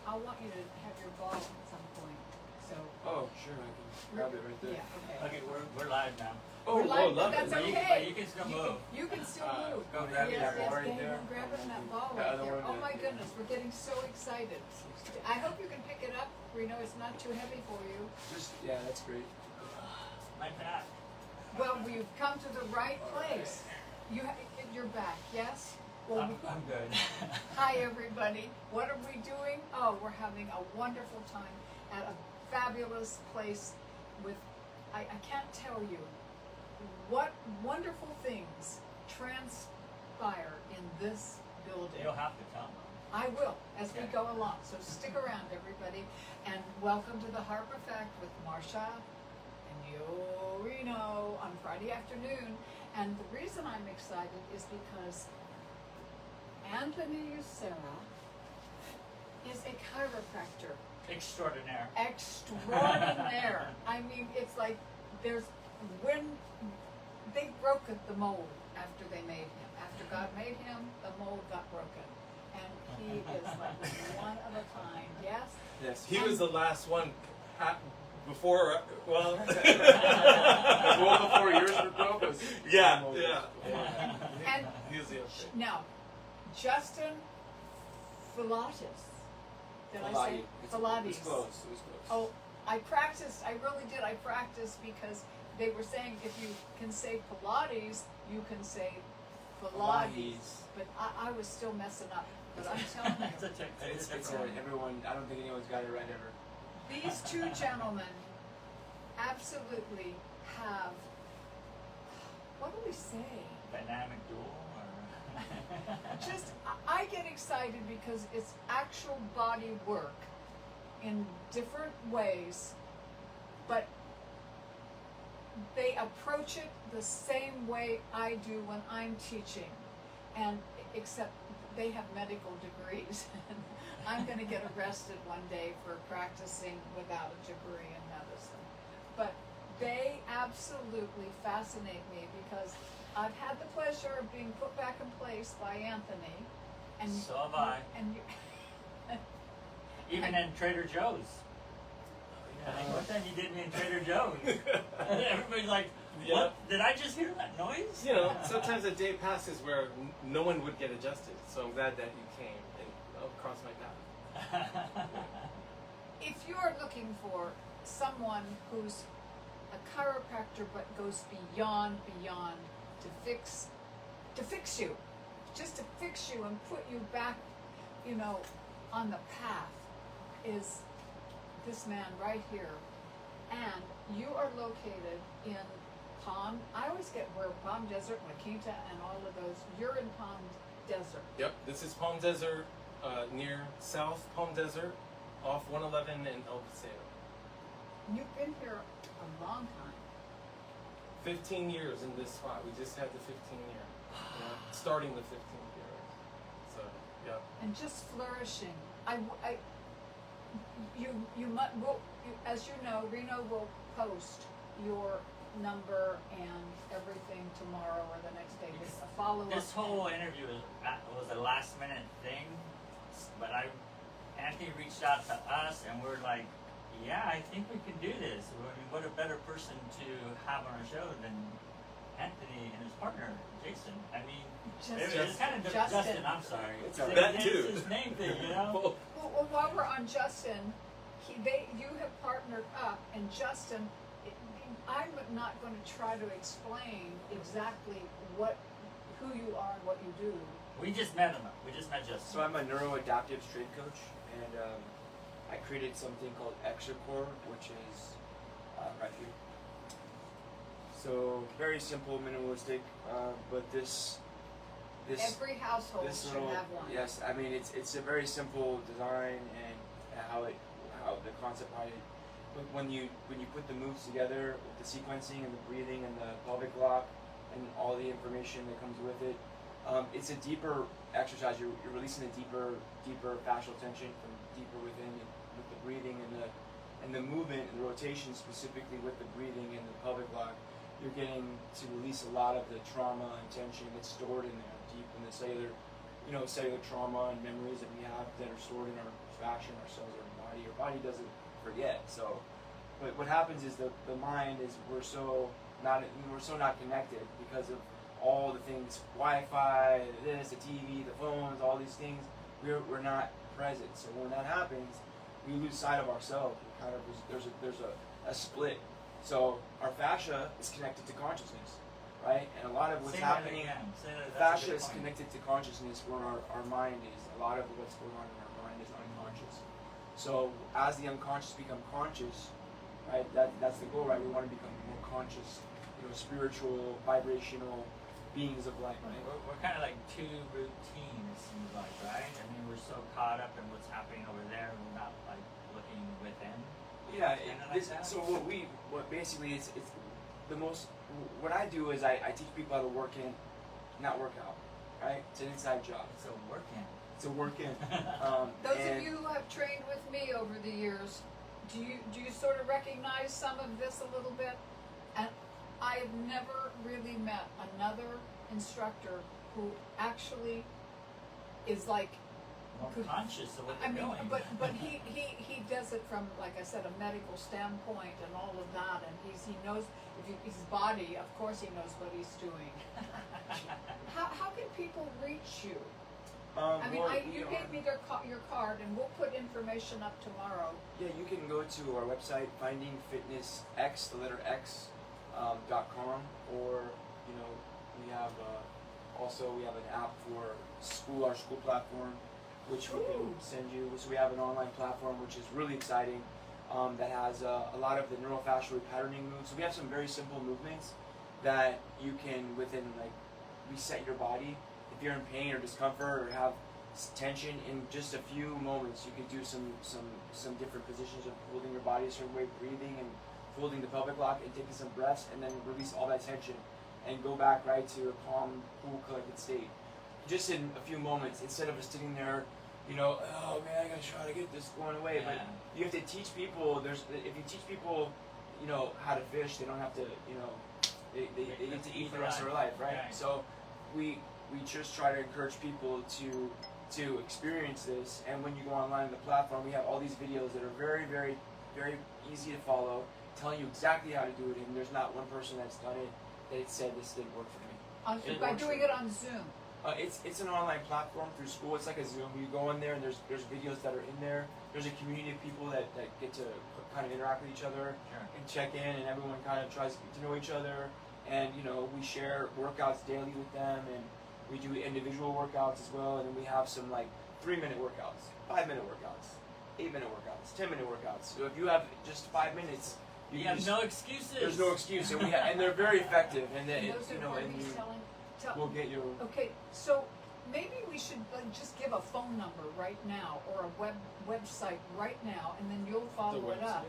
I'll want you to have your ball at some point. So. Oh, sure, I can grab it right there. Yeah. Okay. Okay, we're live now. We're live, love that's it. okay. You can still move. You can still move. Go grab Yes, that yes, ball right Dave, there. I'm grabbing that ball The right other there. one, Oh my yeah. goodness, we're getting so excited. I hope you can pick it up, Reno. It's not too heavy for you. Just, yeah, that's great. My back. Well, we've come to the right place. You're back, yes? Well, I'm good. hi everybody. What are we doing? Oh, we're having a wonderful time at a fabulous place with, I can't tell you what wonderful things transpire in this building. You'll have to come. I will, as we Okay. go along. So stick around, everybody, and welcome to the Harp Effect with Marsha and Yo Reno on Friday afternoon. And the reason I'm excited is because Anthony Usera is a chiropractor Extraordinaire. extraordinaire. I mean, it's like when they broke the mold after they made him. After God made him, the mold got broken. And he is like one of a kind, yes? Yes. He was the last one before, well, Well, before yours were broke, was yeah. And He was the update. now, Justin Pilates. Did I say Pilates? It's close. It was close. Oh, I practiced, I really did. I practiced because they were saying if you can say Pilates, you can say Pilates. But I was still messing up. But I'm telling It's you, a trick. It's everyone. I don't think anyone's got it right ever. these two gentlemen absolutely have, what do we say? Dynamic duel or Just, I get excited because it's actual body work in different ways, but they approach it the same way I do when I'm teaching, and except they have medical degrees. I'm going to get arrested one day for practicing without a degree in medicine. But they absolutely fascinate me because I've had the pleasure of being put back in place by Anthony. And So have I. And you, even in Trader Joe's. Like, what time you did me in Trader Joe's? Everybody's like, what? Did I just hear that noise? You know, sometimes a day passes where no one would get adjusted. So I'm glad that you came and cross my path. if you're looking for someone who's a chiropractor but goes beyond to fix you, just to fix you and put you back, you know, on the path, is this man right here. And you are located in I always get where Palm Desert, La Quinta, and all of those. You're in Palm Desert. Yep, this is Palm Desert, near South Palm Desert, off 111 and El Paseo. You've been here a long time. 15 years in this spot. We just had the 15 year. Starting the 15th year. So, yeah. And just flourishing. As you know, Reno will post your number and everything tomorrow or the next day. Just a follow-up. This whole interview was a last-minute thing, but Anthony reached out to us, and we're like, yeah, I think we can do this. I mean, what a better person to have on our show than Anthony and his partner, Jason. I mean, it's kind of Justin. I'm sorry. It's that too. It's his name thing, you know. Well, while we're on Justin, you have partnered up, and Justin, I'm not going to try to explain exactly who you are and what you do. We just met him. We just met Justin. So I'm a neuroadaptive strength coach, and I created something called ExtraCore, which is right here. So very simple, minimalistic, but this Every household this should little, have one. yes, I mean it's a very simple design and how the concept behind it. But when you put the moves together with the sequencing and the breathing and the pelvic lock and all the information that comes with it, it's a deeper exercise. You're releasing a deeper fascial tension from deeper within with the breathing and the movement and the rotation, specifically with the breathing and the pelvic lock. You're getting to release a lot of the trauma and tension that's stored in there, deep in the cellular, cellular trauma and memories that we have that are stored in our fascia, our cells, our body. Our body doesn't forget. So, but what happens is the mind is we're so not connected because of all the things, Wi-Fi, this, the TV, the phones, all these things. We're not present. So when that happens, we lose sight of ourselves. We kind of there's a split. So our fascia is connected to consciousness, right? And a lot of what's happening, fascia is connected to consciousness, where our mind is. A lot of what's going on in our mind is unconscious. So as the unconscious become conscious, right? That's the goal, right? We want to become more conscious, spiritual, vibrational beings of light, right? We're kind of like too routine, it seems like, right? I mean, we're so caught up in what's happening over there, we're not like looking within. Yeah. So basically it's the most. What I do is I teach people how to work in, not work out, right? It's an inside job. It's a work in. It's a work in. Those of you who have trained with me over the years, do you sort of recognize some of this a little bit? And I have never really met another instructor who actually is like More conscious of what I they're mean, doing. but he does it from, like I said, a medical standpoint and all of that, and he knows his body. Of course, he knows what he's doing. How can people reach you? I mean, you gave me your card, and we'll put information up tomorrow. Yeah, you can go to our website, findingfitnessx, the letter X, .com, or we have we have an app for our school platform, which we can send you. So we have an online platform which is really exciting, that has a lot of the neurofascial repatterning moves. So we have some very simple movements that you can reset your body. If you're in pain or discomfort or have tension, in just a few moments you can do some different positions of holding your body a certain way, breathing and holding the pelvic lock and taking some breaths, and then release all that tension and go back right to a calm, cool, collected state. Just in a few moments, instead of just sitting there, oh man, I gotta try to get this going away. Yeah. But you have to teach people. If you teach people, how to fish, they don't have to, they get to eat for the rest of their life, right? Right. So we just try to encourage people to experience this. And when you go online on the platform, we have all these videos that are very, very, very easy to follow, telling you exactly how to do it. And there's not one person that's done it that said this didn't work for me. By doing it on Zoom. It's an online platform through school. It's like a Zoom. You go in there and there's videos that are in there. There's a community of people that get to kind of interact with each other and check in, and everyone kind of tries to get to know each other. And we share workouts daily with them, and we do individual workouts as well. And then we have some 3-minute workouts, 5-minute workouts, 8-minute workouts, 10-minute workouts. So if you have just 5 minutes, you have no excuses. There's no excuse, and and they're very effective. And then we'll get you. Okay, so maybe we should just give a phone number right now or a website right now, and then you'll follow it up.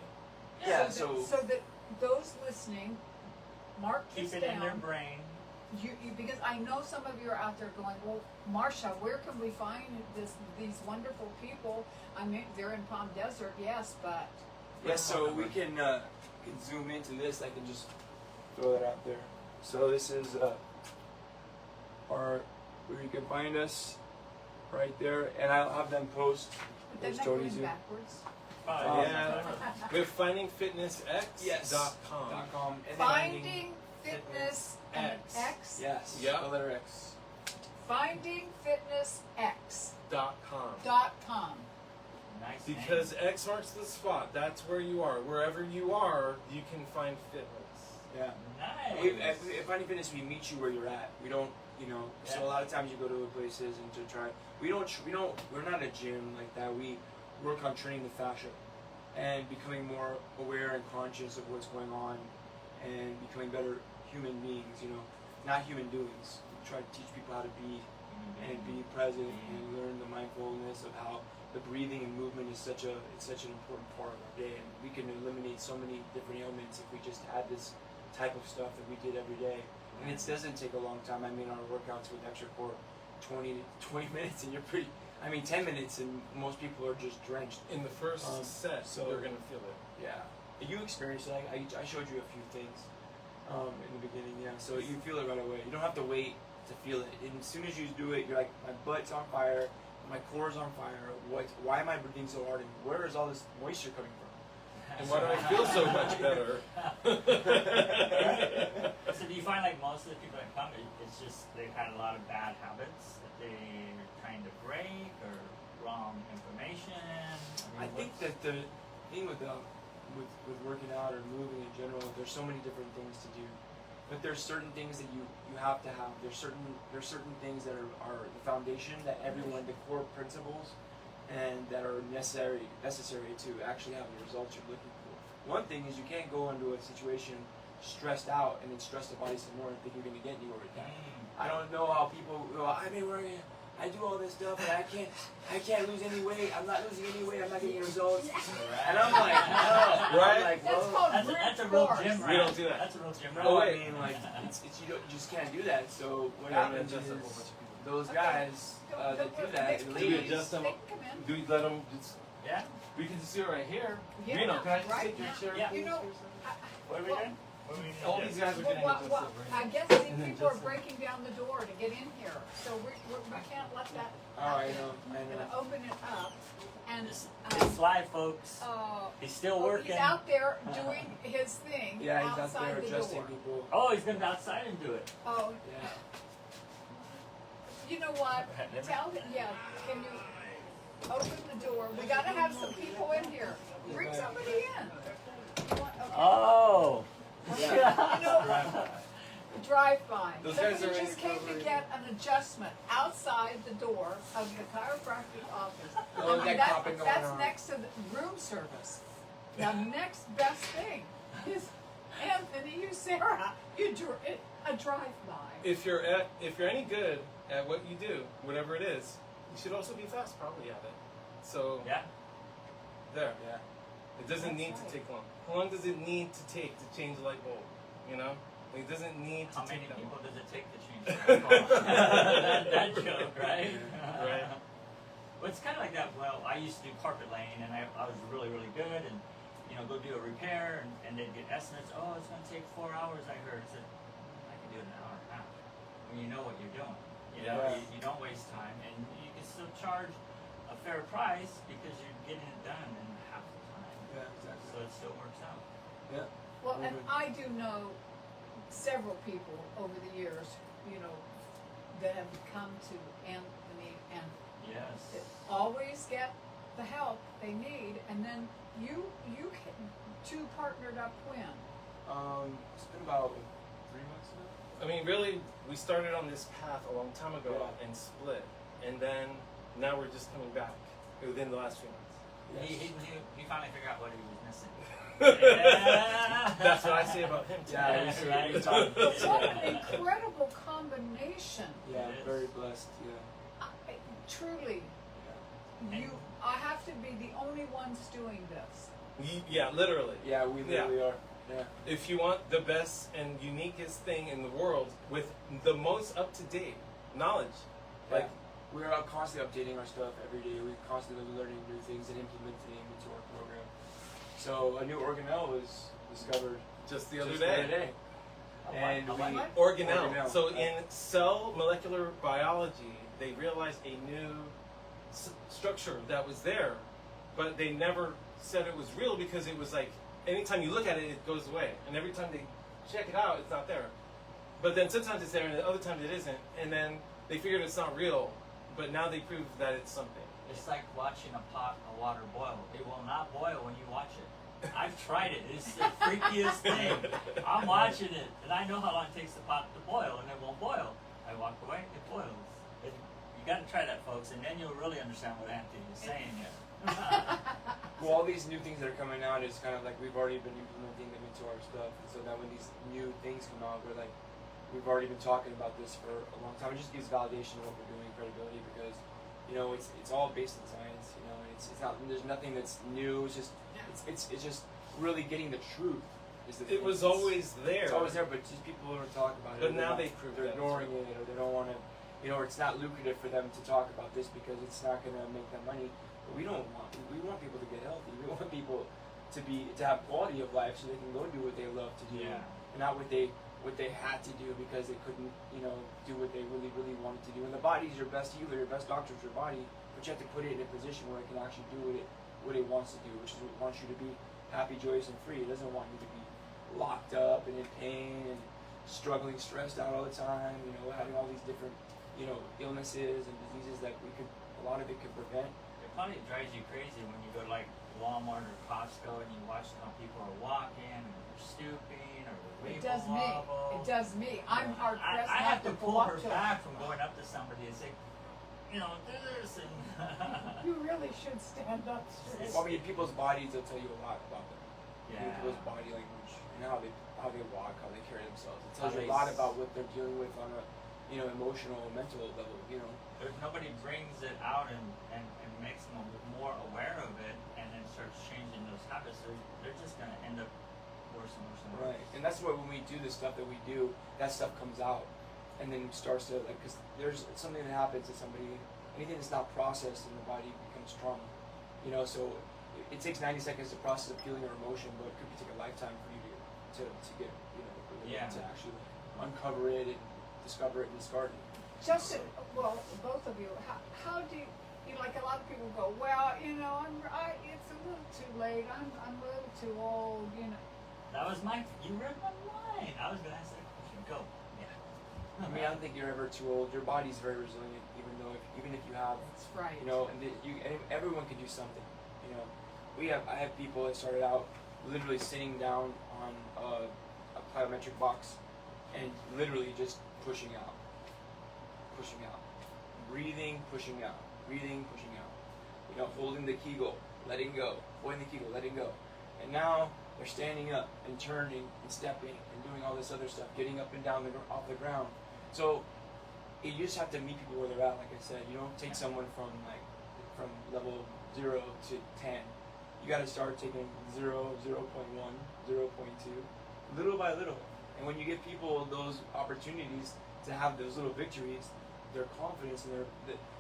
Yeah. So that those listening, mark this keep it down. in their brain. You because I know some of you are out there going, well, Marsha, where can we find these wonderful people? I mean, they're in Palm Desert, yes, but yes. So we can zoom into this. I can just throw that out there. So this is where you can find us right there, and I'll have them post. they're not going backwards. Yeah. We have findingfitnessx.com. Yes. .com. And then Finding Fitness and X. Yes. Yeah. The letter X. FindingFitnessX.com. Nice. Because X marks the spot. That's where you are. Wherever you are, you can find fitness. Yeah. Nice. At Finding Fitness, we meet you where you're at. We don't, So a lot of times you go to places and to try. We're not a gym like that. We work on training the fascia and becoming more aware and conscious of what's going on, and becoming better human beings. Not human doings. We try to teach people how to be and be present and learn the mindfulness of how the breathing and movement is such an important part of our day, and we can eliminate so many different ailments if we just had this type of stuff that we did every day. And it doesn't take a long time. I mean, our workouts with extra core 20 minutes, and 10 minutes, and most people are just drenched. In the first set, so they're going to feel it. Yeah. You experienced it. I showed you a few things in the beginning, yeah. So you feel it right away. You don't have to wait to feel it. And as soon as you do it, you're like, my butt's on fire, my core's on fire. Why am I breathing so hard? And where is all this moisture coming from? And why do I feel so much better? So do you find like most of the people that come, it's just they've had a lot of bad habits that they're trying to break, or wrong information? I think that the thing with working out or moving in general, there's so many different things to do. But there's certain things that you have to have. There's certain things that are the foundation that everyone, the core principles, and that are necessary to actually have the results you're looking for. One thing is you can't go into a situation stressed out and then stress the body some more and think you're going to get anywhere with that. I don't know how people go, I've been working, I do all this stuff, and I can't lose any weight. I'm not losing any weight. I'm not getting results. And I'm like, no. Right? I'm like, That's whoa. called That's a real force. gym rat. We don't do that. That's a real gym rat. No, Oh, I wait. mean, like, you just can't do that. So what Yeah, happens that's is a whole bunch of people. those Okay. guys that do that, and They ladies, adjust them? can come in. Do we let them just, Yeah. we can just do it right here. Yeah, Reno, can I just right take your now. chair, Yeah. please? You know, for a second? What are we doing? What are we doing? All these guys are Well, getting adjusted right I guess And these then people are just- breaking down the door to get in here, so we can't let that. oh, I know. I'm gonna open it up, and It's live, folks. He's still working. he's out there doing his thing Yeah, he's out outside there the adjusting door. people. Oh, he's gonna go outside and do it. Oh, Yeah. you know what? Tell him, yeah. Can you open the door? We gotta have some people in here. Bring somebody in. You want- okay. Oh. You know, drive-by. Those guys Somebody are in just came to recovery. get an adjustment outside the door of the chiropractic office. Oh, that copping going that's on. next to the room service. The next best thing is Anthony, you Sarah, a drive-by. If you're any good at what you do, whatever it is, you should also be fast probably at it. So Yeah. there. Yeah. It doesn't That's need right. to take long. How long does it need to take to change a light bulb? You know? It doesn't need to How many take that people long. does it take to change the light bulb? that joke, right? Right. Well, it's kind of like that. Well, I used to do carpet laying, and I was really, really good, and go do a repair, and they'd get estimates. Oh, it's going to take 4 hours. I heard. I said, I can do it in an hour and a half. When you know what you're doing, Yeah. you don't waste time, and you can still charge a fair price because you're getting it done in half the time. Yeah, exactly. So it still works out. Yeah. Well, and I do know several people over the years, that have come to Anthony and Yes. that always get the help they need, and then you two partnered up when? It's been about 3 months now. I mean, really, we started on this path a long time ago Yeah. and split, and then now we're just coming back within the last few months. He finally figured out what he was missing. Yeah. That's what I say about him too. Yeah, That's we right. talked. But what an incredible combination! Yeah, It is. very blessed. Yeah. Truly, I have to be the only ones doing this. Yeah, literally. Yeah, we literally are. Yeah. If you want the best and uniquest thing in the world with the most up-to-date knowledge, Like, like we're constantly updating our stuff every day. We're constantly learning new things and implementing into our program. So a new organelle was discovered just the other just day. the other day. And A what? we Organelle. Organelle. So in cell molecular biology, they realized a new structure that was there, but they never said it was real because it was like anytime you look at it, it goes away, and every time they check it out, it's not there. But then sometimes it's there, and other times it isn't, and then they figured it's not real, but now they proved that it's something. It's like watching a pot of water boil. It will not boil when you watch it. I've tried it. It's the freakiest thing. I'm watching it, and I know how long it takes the pot to boil, and it won't boil. I walk away, it boils. You got to try that, folks, and then you'll really understand what Anthony is saying here. Well, all these new things that are coming out is kind of like we've already been implementing them into our stuff, and so now when these new things come out, we're like, we've already been talking about this for a long time. It just gives validation of what we're doing, credibility, because it's all based in science. It's not, there's nothing that's new. It's just really getting the truth. It was always there. It's always there, but just people don't talk about it. But now they prove they're that it's ignoring real. it, or they don't want to. Or it's not lucrative for them to talk about this because it's not going to make them money. But we want people to get healthy. We want people to have quality of life so they can go do what they love to do, Yeah. and not what they what they had to do because they couldn't, do what they really, really wanted to do. And the body's your best healer, your best doctor is your body, but you have to put it in a position where it can actually do what it wants to do, which is it wants you to be happy, joyous, and free. It doesn't want you to be locked up and in pain and struggling, stressed out all the time, having all these different, illnesses and diseases that a lot of it could prevent. It probably drives you crazy when you go to like Walmart or Costco and you watch how people are walking and they're stooping or they're It does me. wobble. It does me. I'm hard pressed I not have to go pull up her to back from going up to somebody and say, do this and You really should stand up straight. Well, I mean, people's bodies will tell you a lot about them. Yeah. People's body language and how they walk, how they carry themselves. It tells How you a they lot s- about what they're dealing with on a, emotional, mental level. If nobody brings it out and makes them more aware of it and then starts changing those habits, they're just going to end up worse and worse and worse. Right, and that's why when we do the stuff that we do, that stuff comes out, and then starts to because there's something that happens to somebody. Anything that's not processed in the body becomes trauma. So it takes 90 seconds to process a feeling or emotion, but it could take a lifetime for you to get to actually uncover it and discover it and discard it. Justin, well, both of you, how do you like? A lot of people go, well, it's a little too late. I'm a little too old. That was you read my mind. I was going to ask that question. Go. Yeah. I mean, I don't think you're ever too old. Your body's very resilient, even if you have, That's right. and everyone can do something. I have people that started out literally sitting down on a plyometric box and literally just pushing out, breathing, pushing out, holding the Kegel, letting go, holding the Kegel, letting go, and now they're standing up and turning and stepping and doing all this other stuff, getting up and down off the ground. So you just have to meet people where they're at. Like I said, you don't take someone from level 0 to 10. You got to start taking 0, 0.1, 0.2, little by little. And when you give people those opportunities to have those little victories, their confidence and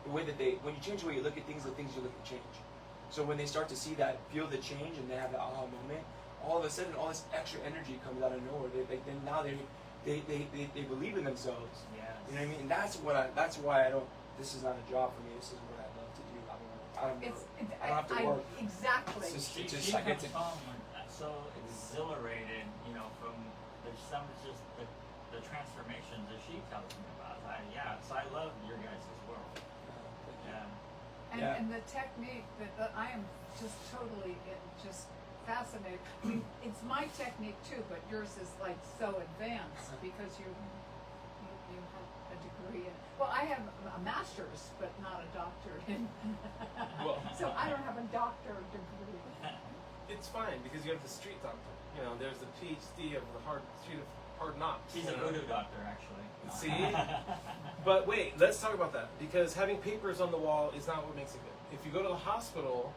the way that when you change the way you look at things, the things you look at change. So when they start to see that, feel the change, and they have the aha moment, all of a sudden, all this extra energy comes out of nowhere. Now they believe in themselves. Yes. You know what I mean? And that's why I don't. This is not a job for me. This is what I love to do. I don't have to work. Exactly. It's just- She I get comes to- home so exhilarated, from there's the transformations that she tells me about. So I love your guys' world. Yeah. And the technique that I am just totally just fascinated. I mean, it's my technique too, but yours is like so advanced because you have a degree in. Well, I have a master's, but not a doctorate in. So I don't have a doctorate degree. It's fine because you have the street doctor. There's the PhD of the street of hard knocks. She's a voodoo doctor, actually. See? But wait, let's talk about that because having papers on the wall is not what makes it good. If you go to the hospital,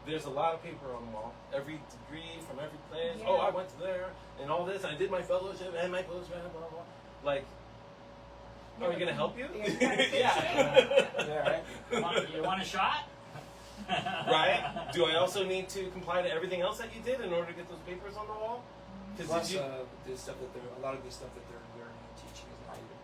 there's a lot of paper on the wall. Every degree from every place. Yeah. Oh, I went to there and all this. I did my fellowship and my fellowship and blah, blah, blah. Like, are we going to help you? Yeah, right. You want a shot? Right? Do I also need to comply to everything else that you did in order to get those papers on the wall? Because Plus, a lot of the stuff that they're learning and teaching is not even.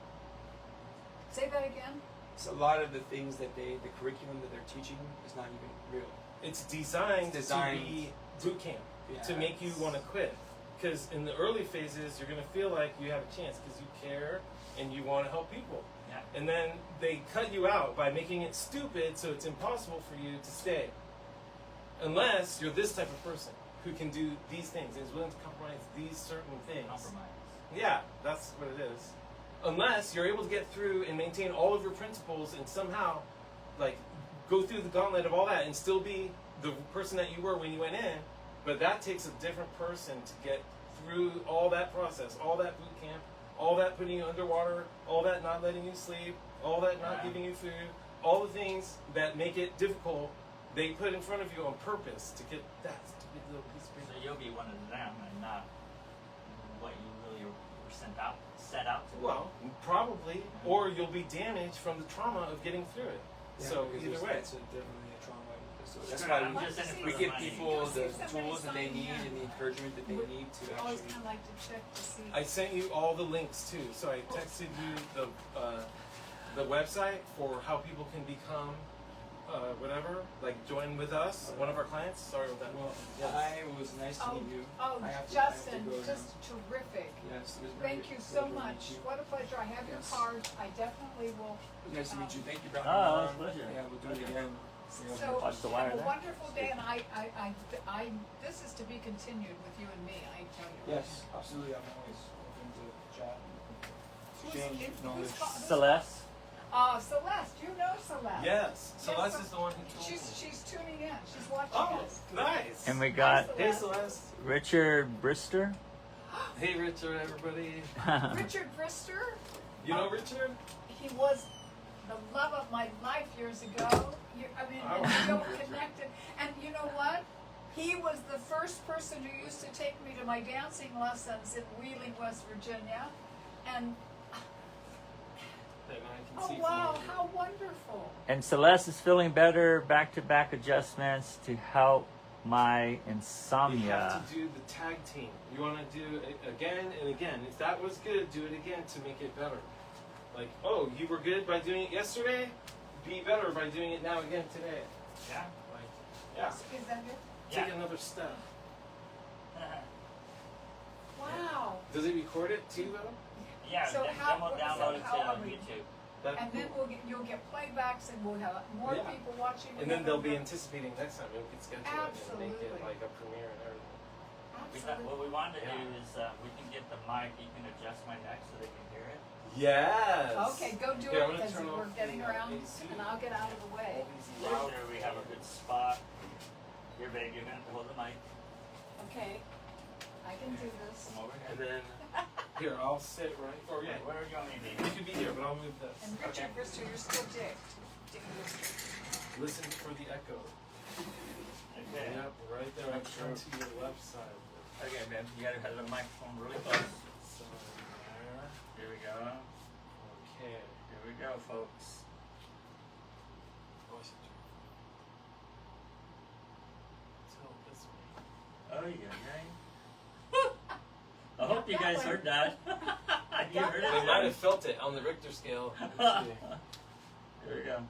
Say that again. So a lot of the things that the curriculum that they're teaching is not even real. it's designed to be boot camp to make you want to quit. Because in the early phases, you're going to feel like you have a chance because you care and you want to help people. Yeah. And then they cut you out by making it stupid so it's impossible for you to stay. Unless you're this type of person who can do these things and is willing to compromise these certain things. Compromise. Yeah, that's what it is. Unless you're able to get through and maintain all of your principles and somehow, like, go through the gauntlet of all that and still be the person that you were when you went in. But that takes a different person to get through all that process, all that boot camp, all that putting you underwater, all that not letting you sleep, all that not giving you food, all the things that make it difficult, they put in front of you on purpose to get that stupid little piece of So paper. you'll be one of them and not what you really were set out to be. Well, probably, or you'll be damaged from the trauma of getting through it. Yeah, So because either way. it's definitely a trauma. So that's Good, why I'm we, just in it for we the give money. people Go see the if somebody tools that they signed need in. and the encouragement that they need to I always actually. kind of like to check to see. I sent you all the links too. So I texted you the website for how people can become whatever, like join with us, one of our clients. Sorry about that. Well, Yes. it was nice to Oh, meet you. oh, I have to Justin, go now. just terrific. Yes, it was very Thank you good so to meet much. you. What a pleasure. I have your Yes. card. I definitely will. It was nice to meet you. Thank you, Dr. Oh, it was a Ron. pleasure. Yeah, we'll do it again. So watch the wire have a there. wonderful day, and I this is to be continued with you and me. I tell you. Yes, absolutely. I'm always open to chat. Who's- Exchange who's knowledge. Celeste. Celeste, you know Celeste. Yes. Yes, Celeste so- is the one who told me. She's tuning in. She's watching Oh, us. nice. And we got Hi, Hey, Celeste. Richard Brister. Hey, Richard, everybody. Richard Brister. You know Richard? He was the love of my life years ago. Oh. We're still connected. And you know what? He was the first person who used to take me to my dancing lessons in Wheeling, West Virginia. And That I can oh see wow, from how wonderful! And Celeste is feeling better. Back-to-back adjustments to help my You insomnia. have to do the tag team. You want to do it again and again. If that was good, do it again to make it better. Like, oh, you were good by doing it yesterday? Be better by doing it now again today. Yeah. Like, yeah, Is that it? take Yeah. another step. Wow. Does it record it too, though? Yeah, So then how- we'll so download it how to are we- YouTube. That And then you'll get playbacks, and we'll have more Yeah. people watching. and then they'll be November. anticipating next time. We can schedule it and make it Absolutely. like a premiere and everything. What we wanted to Yeah. do is we can get the mic. You can adjust my neck so they can hear it. Yes. Okay, go do Okay, I'm it gonna because turn we're off getting the, around, AC. and I'll get out of the way. All these Make loud sure we have a good spot. Here, babe, you're gonna have to hold the mic. Okay, I can do this. Come over And here. then here, I'll sit right. Or yeah, Where are you want me to you be? could be here, but I'll move this. And Richard Okay. Brister, you're still Dick. Dick Brister. Listen for the echo. Okay. Yep, right there. I'll turn to your left side. Okay, babe. You gotta have the microphone really close. So there. Here we go. Okay. Here we go, folks. Oh, I should turn. Tilt this way. Oh, yeah, I hope you guys heard that. You heard They it? might have felt it on the Richter scale. Let's see. Here we go. And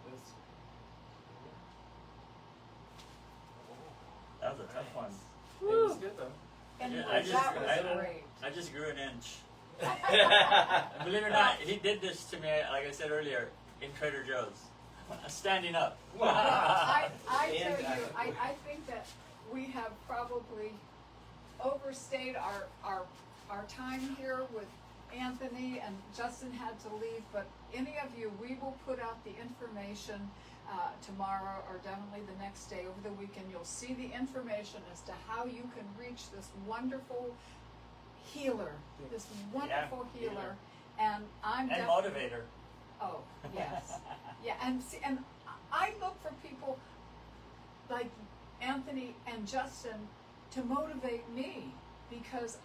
this. That was a tough one. It was good though. Anyway, I just- that was I- great. I just grew an inch. And believe it or not, he did this to me, like I said earlier, in Trader Joe's. Standing up. I And tell you, I think that we have probably overstayed our time here with Anthony, and Justin had to leave, but any of you, we will put out the information tomorrow or definitely the next day over the weekend. You'll see the information as to how you can reach this wonderful healer, this wonderful healer. healer. And I'm And definitely- motivator. Oh, yes. Yeah, and see, and I look for people like Anthony and Justin to motivate me, because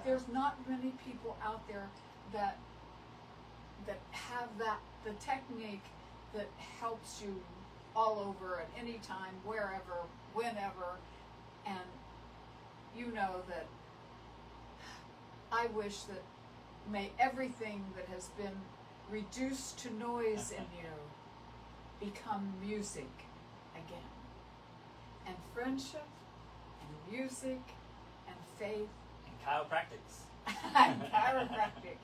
there's not many people out there that have the technique that helps you all over at any time, wherever, whenever. And you know that I wish that may everything that has been reduced to noise in you become music again. And friendship, and music, and faith, And chiropractics. and chiropractic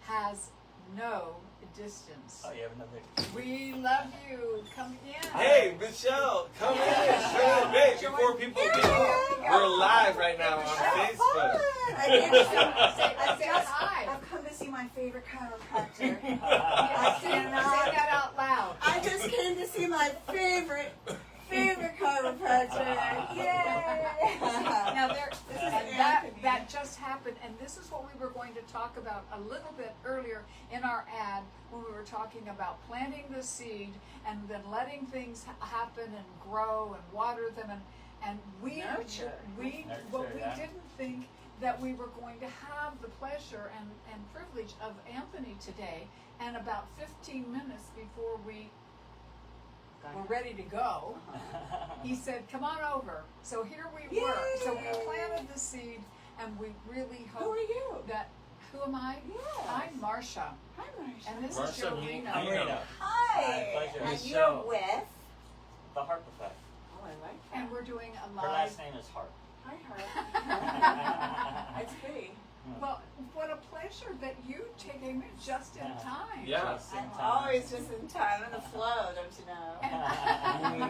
has no distance. Oh, you have another. We love you. Come in. Hey, Michelle, come in. Hey, before people get we're live right now on Facebook. I came to see, Say hi. I've come to see my favorite chiropractor. Yes, say that out loud. I just came to see my favorite chiropractor. Yay! Now This is and Anthony. that just happened, and this is what we were going to talk about a little bit earlier in our ad when we were talking about planting the seed and then letting things happen and grow and water them, and we Nurture. what we yeah. didn't think that we were going to have the pleasure and privilege of Anthony today, and about 15 minutes before we were ready to go, he said, "Come on over." So here we were. So we planted the seed, and we really Who hope are you? that. Who am I? Yes. I'm Marcia, Hi, Marsha. and this Marsha, is Joe me- Reno. I'm Reno. Hi. pleasure. And Michelle. you're with? The Harp Effect. Oh, I like that. And we're doing a Her live. last name is Harp. Hi, Harp. That's pretty. Well, what a pleasure that you came in just in time. Yeah. Just in I'm time. always just in time, in the flow, don't you know?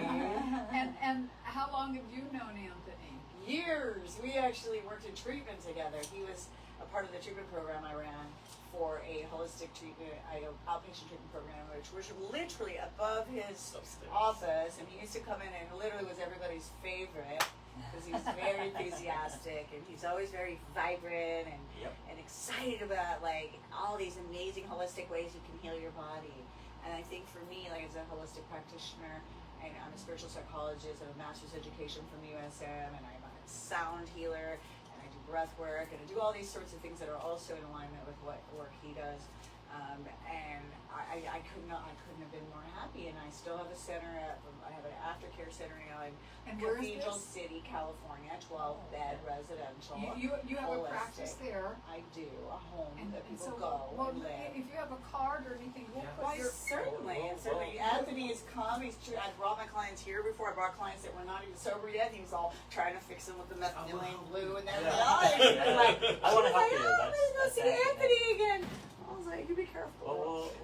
And how long have you known Anthony? Years. We actually worked in treatment together. He was a part of the treatment program I ran for a holistic treatment, outpatient treatment program, which was literally above his Upstairs. office, and he used to come in and literally was everybody's favorite because he was very enthusiastic and he's always very vibrant and Yep. and excited about like all these amazing holistic ways you can heal your body. And I think for me, like as a holistic practitioner, and I'm a spiritual psychologist, I have a master's education from USM, and I'm a sound healer, and I do breath work, and I do all these sorts of things that are also in alignment with what work he does. And I couldn't have been more happy. And I still have a center I have an aftercare center now in And where is Cathedral this? City, California, 12-bed residential. You have a holistic. practice there. I do, a home that And people so, go well, and live. if you have a card or anything, we'll Yeah. put Why, your. certainly, certainly. Anthony has come. I brought my clients here before. I brought clients that were not even sober yet. And he was all trying to fix them with the methylene blue and everything. Yeah. Like, I want to help like, you. oh, I'm gonna go That's see it. Anthony again. I was like, you be careful.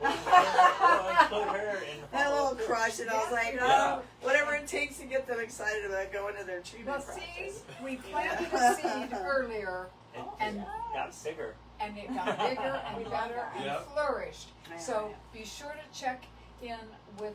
We'll include her in the Had a little follow-up. crush, and I was like, Yeah. oh, whatever it takes to get them excited about going to their Well, treatment see, practice. we planted a seed earlier, It and got bigger. and it got bigger We and love better that. and Yep. flourished. Yeah, So yeah. be sure to check in with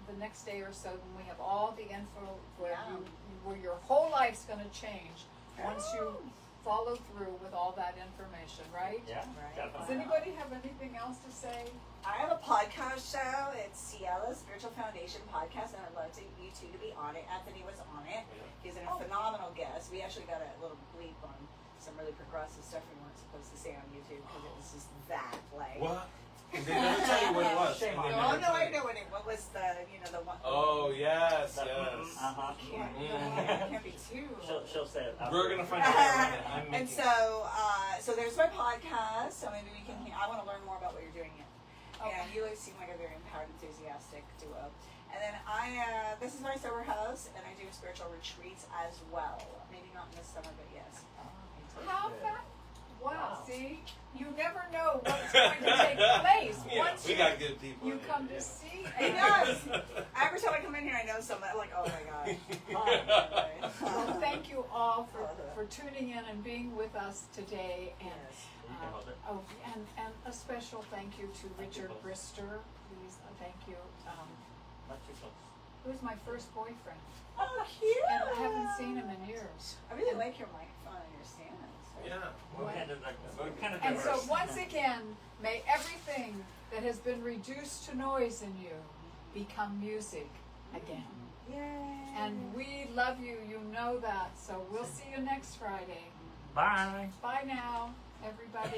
the next day or so when we have all the info where Yeah. where your whole life's going to change once you follow through with all that information, right? Yeah, Right. Does definitely. anybody have anything else to say? I have a podcast show. It's Ciela's Spiritual Foundation podcast, and I'd love you two to be on it. Anthony was on it. He's a phenomenal guest. We actually got a little bleep on some really progressive stuff we weren't supposed to say on YouTube because it was just that like. What? Did they never tell you what it was? Shame Did on they you. Oh never no, tell I you? know what was the the one. Oh yes, That- yes. Uh-huh. Can't be too. She'll say it. We're gonna find out. I'm And making. so there's my podcast. So maybe we can. I want to learn more about what you're doing. And you guys seem like a very empowered, enthusiastic duo. And then this is my sober house, and I do spiritual retreats as well. Maybe not in the summer, but yes. How Good. fast? Wow, see? You never know what's going to take place Yeah, once we got good people. you in come here, to see. It does. Every time I come in here, I know somebody. I'm like, oh my god. Well, thank you all for tuning in and being with us today. And Yes. You can hold it. and a special thank you to Richard close. Brister. Please, thank you. Not too close. Who's my first boyfriend, Oh, cute. and I haven't seen him in years. I really like your microphone and your stands. Yeah. We're kind of And so diverse. once again, may everything that has been reduced to noise in you become music again. Yay. And we love you, you know that. So we'll see you next Friday. Bye. Bye now, everybody.